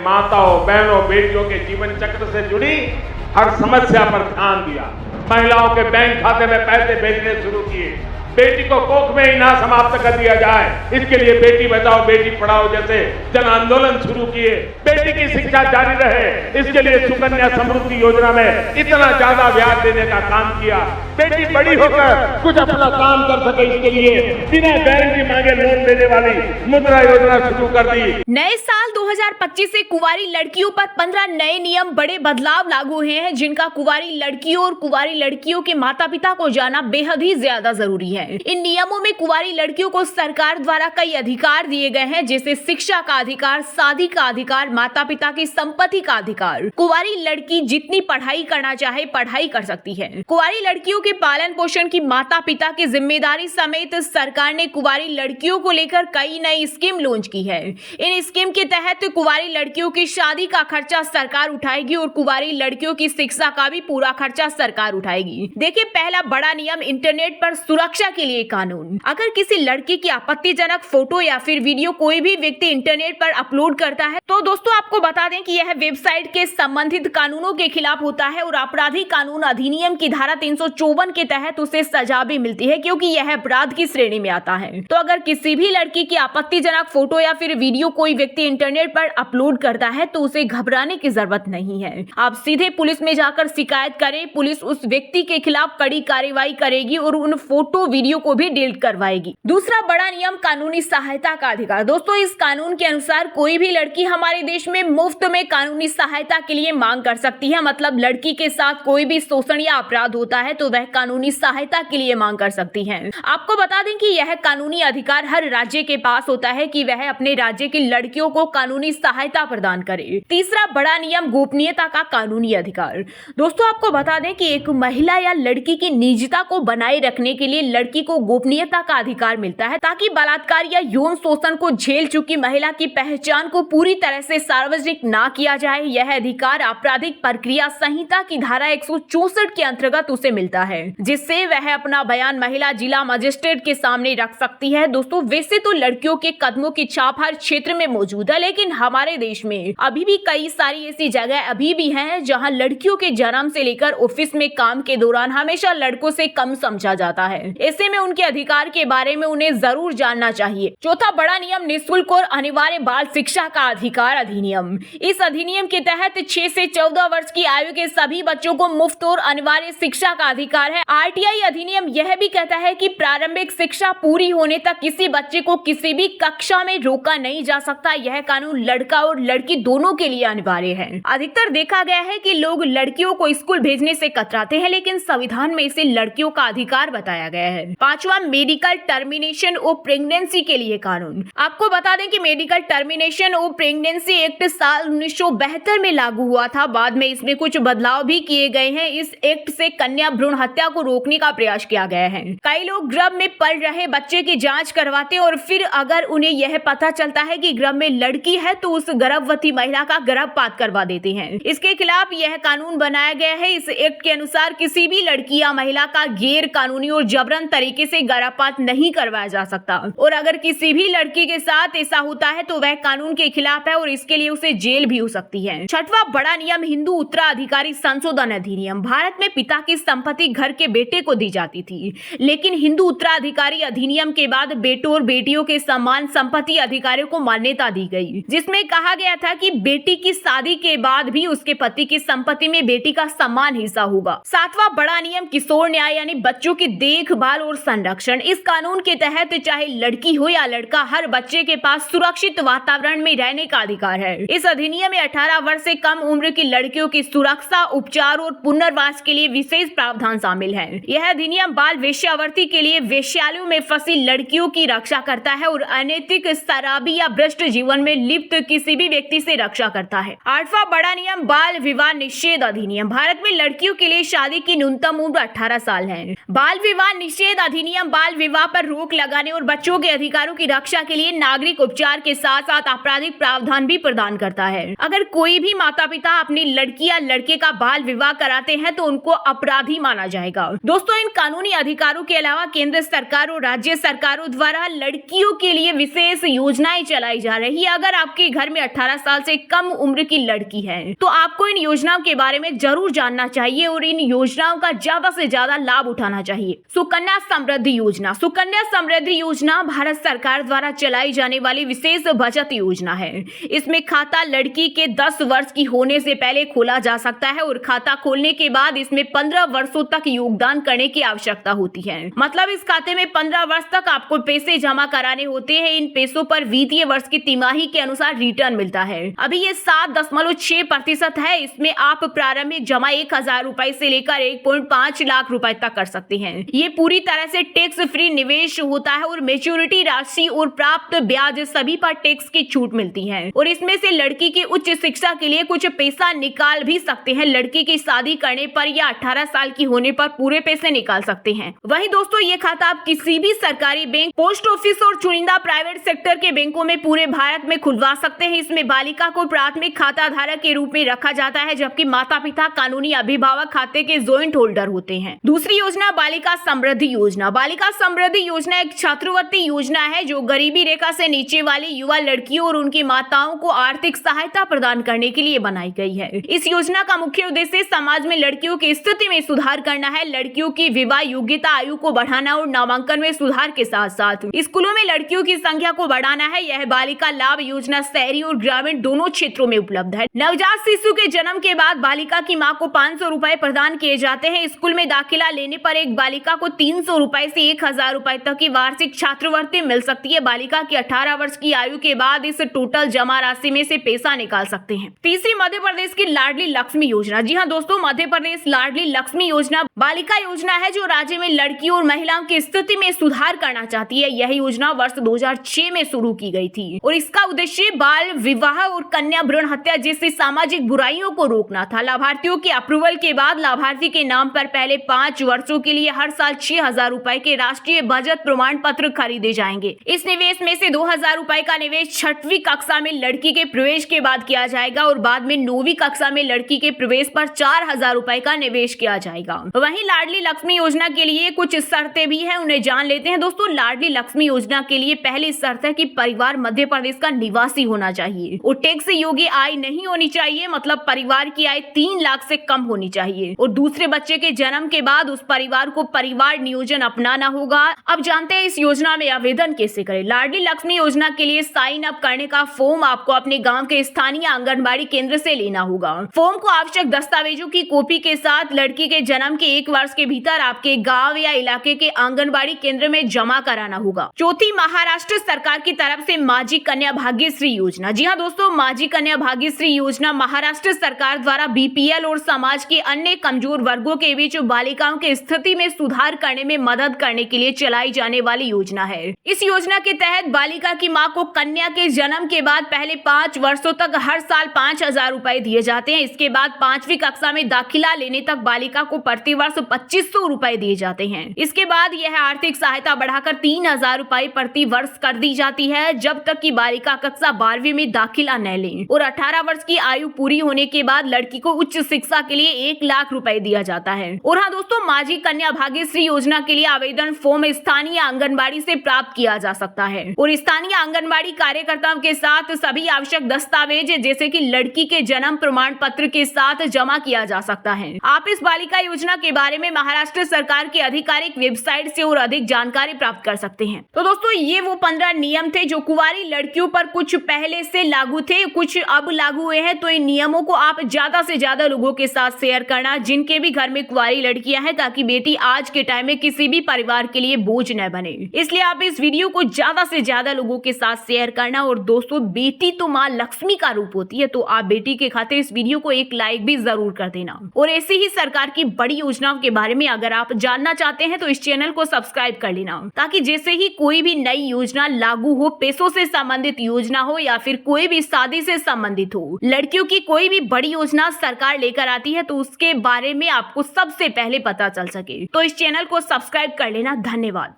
माताओं, बहनों, बेटियों के जीवन चक्र से जुड़ी हर समस्या पर ध्यान दिया। महिलाओं के बैंक खाते में पैसे भेजने शुरू किए। बेटी को कोख में ही ना समाप्त कर दिया जाए, इसके लिए बेटी बचाओ बेटी पढ़ाओ जैसे जन आंदोलन शुरू किए। बेटी की शिक्षा जारी रहे, इसके लिए सुकन्या समृद्धि योजना में इतना ज्यादा ब्याज देने का काम किया। बेटी बड़ी होकर कुछ अपना काम कर सके, इसके लिए बिना गारंटी मांगे लोन देने वाली मुद्रा योजना शुरू कर दी। नए साल 2025 से कुंवारी लड़कियों पर 15 नए नियम, बड़े बदलाव लागू हुए हैं, जिनका कुंवारी लड़कियों और कुंवारी लड़कियों के माता पिता को जानना बेहद ही ज्यादा जरूरी है। इन नियमों में कुंवारी लड़कियों को सरकार द्वारा कई अधिकार दिए गए हैं, जैसे शिक्षा का अधिकार, शादी का अधिकार, माता पिता की संपत्ति का अधिकार। कुंवारी लड़की जितनी पढ़ाई करना चाहे पढ़ाई कर सकती है। कुंवारी लड़कियों के पालन पोषण की माता पिता की जिम्मेदारी समेत सरकार ने कुंवारी लड़कियों को लेकर कई नई स्कीम लॉन्च की है। इन स्कीम के तहत कुंवारी लड़कियों की शादी का खर्चा सरकार उठाएगी और कुंवारी लड़कियों की शिक्षा का भी पूरा खर्चा सरकार उठाएगी। देखिए, पहला बड़ा नियम, इंटरनेट पर सुरक्षा के लिए कानून। अगर किसी लड़की की आपत्तिजनक फोटो या फिर वीडियो कोई भी व्यक्ति इंटरनेट पर अपलोड करता है तो दोस्तों आपको बता दें कि यह वेबसाइट के संबंधित कानूनों के खिलाफ होता है और आपराधिक कानून अधिनियम की धारा 354 के तहत उसे सजा भी मिलती है, क्योंकि यह अपराध की श्रेणी में आता है। तो अगर किसी भी लड़की की आपत्तिजनक फोटो या फिर वीडियो कोई व्यक्ति इंटरनेट पर अपलोड करता है तो उसे घबराने की जरूरत नहीं है। आप सीधे पुलिस में जाकर शिकायत करें, पुलिस उस व्यक्ति के खिलाफ कड़ी कार्रवाई करेगी और उन फोटो वीडियो को भी डिलीट करवाएगी। दूसरा बड़ा नियम, कानूनी सहायता का अधिकार। दोस्तों, इस कानून के अनुसार कोई भी लड़की हमारे देश में मुफ्त में कानूनी सहायता के लिए मांग कर सकती है। मतलब लड़की के साथ कोई भी शोषण या अपराध होता है तो वह कानूनी सहायता के लिए मांग कर सकती है। आपको बता दें कि यह कानूनी अधिकार हर राज्य के पास होता है कि वह अपने राज्य की लड़कियों को कानूनी सहायता प्रदान करे। तीसरा बड़ा नियम, गोपनीयता का कानूनी अधिकार। दोस्तों, आपको बता दें कि एक महिला या लड़की की निजता को बनाए रखने के लिए लड़की को गोपनीयता का अधिकार मिलता है, ताकि बलात्कार या यौन शोषण को झेल चुकी महिला की पहचान को पूरी तरह से सार्वजनिक ना किया जाए। यह अधिकार आपराधिक प्रक्रिया संहिता की धारा 164 के अंतर्गत उसे मिलता है, जिससे वह अपना बयान महिला जिला मजिस्ट्रेट के सामने रख सकती है। दोस्तों, वैसे तो लड़कियों के कदमों की छाप हर क्षेत्र में मौजूद है, लेकिन हमारे देश में अभी भी कई सारी ऐसी जगह अभी भी हैं जहां लड़कियों के जन्म से लेकर ऑफिस में काम के दौरान हमेशा लड़कों से कम समझा जाता है। ऐसे में उनके अधिकार के बारे में उन्हें जरूर जानना चाहिए। चौथा बड़ा नियम, निःशुल्क और अनिवार्य बाल शिक्षा का अधिकार अधिनियम। इस अधिनियम के तहत 6 से 14 वर्ष की आयु के सभी बच्चों को मुफ्त और अनिवार्य शिक्षा का अधिकार है। आरटीआई अधिनियम यह भी कहता है कि प्रारंभिक शिक्षा पूरी होने तक किसी बच्चे को किसी भी कक्षा में रोका नहीं जा सकता। यह कानून लड़का और लड़की दोनों के लिए अनिवार्य है। अधिकतर देखा गया है कि लोग लड़कियों को स्कूल भेजने से कतराते हैं, लेकिन संविधान में इसे लड़कियों का अधिकार बताया गया है। पांचवा, मेडिकल टर्मिनेशन ऑफ प्रेगनेंसी के लिए कानून। आपको बता दें कि medical termination of pregnancy act साल 1972 में लागू हुआ था। बाद में इसमें कुछ बदलाव भी किए गए हैं। इस एक्ट से कन्या भ्रूण हत्या को रोकने का प्रयास किया गया है। कई लोग गर्भ में पल रहे बच्चे की जांच करवाते हैं और फिर अगर उन्हें यह पता चलता है कि गर्भ में लड़की है तो उस गर्भवती महिला का गर्भपात करवा देते हैं। इसके खिलाफ यह कानून बनाया गया है। इस एक्ट के अनुसार किसी भी लड़की या महिला का गैर कानूनी और जबरन तरीके से गर्भपात नहीं करवाया जा सकता, और अगर किसी भी लड़की के साथ ऐसा होता है तो वह कानून के खिलाफ है और इसके लिए उसे जेल भी हो सकती है। छठवां बड़ा नियम, हिंदू उत्तराधिकारी संशोधन अधिनियम। भारत में पिता की संपत्ति घर के बेटे को दी जाती थी, लेकिन हिंदू उत्तराधिकारी अधिनियम के बाद बेटों और बेटियों के समान संपत्ति अधिकारियों को मान्यता दी गई, जिसमें कहा गया था कि बेटी की शादी के बाद भी उसके पति की संपत्ति में बेटी का समान हिस्सा होगा। सातवां बड़ा नियम, किशोर न्याय यानी बच्चों की देखभाल और संरक्षण। इस कानून के तहत चाहे लड़की हो या लड़का, हर बच्चे के पास सुरक्षित वातावरण में रहने का अधिकार है। इस अधिनियम में 18 वर्ष से कम उम्र की लड़कियों की सुरक्षा, उपचार और पुनर्वास के लिए विशेष प्रावधान शामिल है। यह अधिनियम बाल वेश्यावृत्ति के लिए वेश्यालयों में फंसी लड़कियों की रक्षा करता है और अनैतिक, शराबी या भ्रष्ट जीवन में लिप्त किसी भी व्यक्ति से रक्षा करता है। आठवां बड़ा नियम, बाल विवाह निषेध अधिनियम। भारत में लड़कियों के लिए शादी की न्यूनतम उम्र 18 साल है। बाल विवाह निषेध अधिनियम बाल विवाह पर रोक लगाने और बच्चों के अधिकारों की रक्षा के लिए नागरिक उपचार के साथ साथ आपराधिक प्रावधान भी प्रदान करता है। अगर कोई भी माता पिता अपनी लड़की या लड़के का बाल विवाह कराते हैं तो उनको अपराधी माना जाएगा। जाएगा। दोस्तों, इन कानूनी अधिकारों के अलावा केंद्र सरकार और राज्य सरकारों द्वारा लड़कियों के लिए विशेष योजनाएं चलाई जा रही है। अगर आपके घर में 18 साल से कम उम्र की लड़की है तो आपको इन योजनाओं के बारे में जरूर जानना चाहिए और इन योजनाओं का ज्यादा से ज्यादा लाभ उठाना चाहिए। सुकन्या समृद्धि योजना। सुकन्या समृद्धि योजना भारत सरकार द्वारा चलाई जाने वाली विशेष बचत योजना है। इसमें खाता लड़की के 10 वर्ष की होने से पहले खोला जा सकता है और खाता खोलने के बाद इसमें 15 वर्षों तक योगदान करने की आवश्यकता होती है। मतलब इस खाते में 15 वर्ष तक आपको पैसे जमा कराने होते हैं। इन पैसों पर वित्तीय वर्ष की तिमाही के अनुसार रिटर्न मिलता है। अभी ये 7.6% है। इसमें आप प्रारंभिक जमा 1000 रुपए से लेकर 1.5 लाख रुपए तक कर सकते हैं। ये पूरी तरह से टैक्स फ्री निवेश होता है और मेच्योरिटी राशि और प्राप्त ब्याज सभी पर टैक्स की छूट मिलती है। और इसमें से लड़की की उच्च शिक्षा के लिए कुछ पैसा निकाल भी सकते हैं। लड़की की शादी करने पर या 18 साल की होने पर पूरे पैसे निकाल सकते हैं। वहीं दोस्तों, ये खाता आप किसी भी सरकारी बैंक, पोस्ट ऑफिस और चुनिंदा प्राइवेट सेक्टर के बैंकों में पूरे भारत में खुलवा सकते हैं। इसमें बालिका को प्राथमिक खाता धारक के रूप में रखा जाता है, जबकि माता पिता कानूनी अभिभावक खाते के जॉइंट होल्डर होते हैं। दूसरी योजना बालिका समृद्धि योजना। बालिका समृद्धि योजना एक छात्रवृत्ति योजना है जो गरीबी रेखा से नीचे वाली युवा लड़कियों और उनकी माताओं को आर्थिक सहायता प्रदान करने के लिए बनाई गई है। इस योजना का मुख्य उद्देश्य समाज में लड़कियों की स्थिति में सुधार करना है। लड़कियों की विवाह योग्यता आयु को बढ़ाना और नामांकन में सुधार के साथ साथ स्कूलों में लड़कियों की संख्या को बढ़ाना है। यह बालिका लाभ योजना शहरी और ग्रामीण दोनों क्षेत्रों में उपलब्ध है। नवजात शिशु के जन्म के बाद बालिका की मां को 500 रुपए प्रदान किए जाते हैं। स्कूल में दाखिला लेने पर एक बालिका को 300 रुपए से 1000 रुपए तक की वार्षिक छात्रवृत्ति मिल सकती है। बालिका की 18 वर्ष की आयु के बाद इस टोटल जमा राशि में से पैसा निकाल सकते हैं। तीसरी मध्य प्रदेश की लाडली लक्ष्मी योजना। जी हाँ दोस्तों, मध्य प्रदेश लाडली लक्ष्मी योजना बालिका योजना है जो राज्य में लड़कियों और महिलाओं की स्थिति में सुधार करना चाहती है। यह योजना वर्ष 2006 में शुरू की गई थी और इसका उद्देश्य बाल विवाह और कन्या भ्रूण हत्या जैसी सामाजिक बुराइयों को रोकना था। लाभार्थियों के अप्रूवल के बाद लाभार्थी के नाम पर पहले 5 वर्षों के लिए हर साल 6000 रुपए के राष्ट्रीय बचत प्रमाण पत्र खरीदे जाएंगे। इस निवेश में से 2000 रुपए का निवेश 6वीं कक्षा में लड़की के प्रवेश के बाद किया जाएगा और बाद में 9वीं कक्षा में लड़की के प्रवेश पर 4000 रुपए का निवेश किया जाएगा। वहीं लाडली लक्ष्मी योजना के लिए कुछ शर्तें भी हैं, उन्हें जान लेते हैं। दोस्तों, लाडली लक्ष्मी योजना के लिए पहली शर्त है कि परिवार मध्य प्रदेश का निवासी होना चाहिए और टैक्स योग्य आय नहीं होनी चाहिए। मतलब परिवार की आय 3 लाख से कम होनी चाहिए और दूसरे बच्चे के जन्म के बाद उस परिवार को परिवार नियोजन अपनाना होगा। अब जानते हैं इस योजना में आवेदन कैसे करें। लाडली लक्ष्मी योजना के लिए साइन अप करने का फॉर्म आपको अपने गांव के स्थानीय आंगनबाड़ी केंद्र से लेना होगा। फॉर्म को आवश्यक दस्तावेजों की कॉपी के साथ लड़की के जन्म के 1 वर्ष के भीतर आपके गांव या इलाके के आंगनबाड़ी केंद्र में जमा कराना होगा। चौथी, महाराष्ट्र सरकार की तरफ से माझी कन्या भाग्यश्री योजना। जी हाँ दोस्तों, माझी कन्या भाग्यश्री योजना महाराष्ट्र सरकार द्वारा बीपीएल और समाज के अन्य कमजोर वर्गों के बीच बालिकाओं की स्थिति में सुधार करने में मदद करने के लिए चलाई जाने वाली योजना है। इस योजना के तहत बालिका की मां को कन्या के जन्म के बाद पहले 5 वर्षों तक हर साल 5000 रुपए दिए जाते हैं। इसके बाद 5वीं कक्षा में दाखिला लेने तक बालिका को प्रति वर्ष 2500 रुपए दिए जाते हैं। इसके बाद यह आर्थिक सहायता बढ़ाकर 3000 रुपए प्रति वर्ष कर दी जाती है जब तक कि बालिका कक्षा 12वीं में दाखिला न ले और 18 वर्ष की आयु पूरी होने के बाद लड़की को उच्च शिक्षा के लिए 1 लाख रुपए दिया जाता है। और हाँ दोस्तों, माझी कन्या भाग्यश्री योजना के लिए आवेदन फॉर्म स्थानीय आंगनबाड़ी से प्राप्त किया जा सकता है और स्थानीय आंगनबाड़ी कार्यकर्ताओं के साथ सभी आवश्यक दस्तावेज जैसे कि लड़की के जन्म प्रमाण पत्र के साथ जमा किया जा सकता है। आप इस बालिका योजना के बारे में महाराष्ट्र सरकार की आधिकारिक वेबसाइट से और अधिक जानकारी प्राप्त कर सकते हैं। तो दोस्तों, ये वो 15 नियम थे जो कुंवारी लड़कियों पर कुछ पहले से लागू थे, कुछ अब लागू हुए हैं। तो इन नियमों को आप ज्यादा से ज्यादा लोगों के साथ शेयर करना जिनके भी घर में कुंवारी लड़कियां हैं, ताकि बेटी आज के टाइम में किसी भी परिवार के लिए बोझ न बने। इसलिए आप इस वीडियो को ज्यादा से ज्यादा लोगों के साथ शेयर करना। और दोस्तों, बेटी तो माँ लक्ष्मी का रूप होती है, तो आप बेटी के खातिर इस वीडियो को एक लाइक भी जरूर कर देना। और ऐसी ही सरकार की बड़ी योजनाओं के बारे में अगर आप जानना चाहते हैं तो इस चैनल को सब्सक्राइब कर लेना, ताकि जैसे ही कोई भी नई योजना लागू हो, पैसों से संबंधित योजना हो या फिर कोई भी शादी से संबंधित हो, लड़कियों की कोई भी बड़ी योजना सरकार लेकर आती है तो उसके बारे में आपको सबसे पहले पता चल सके। तो इस चैनल को सब्सक्राइब कर लेना। धन्यवाद।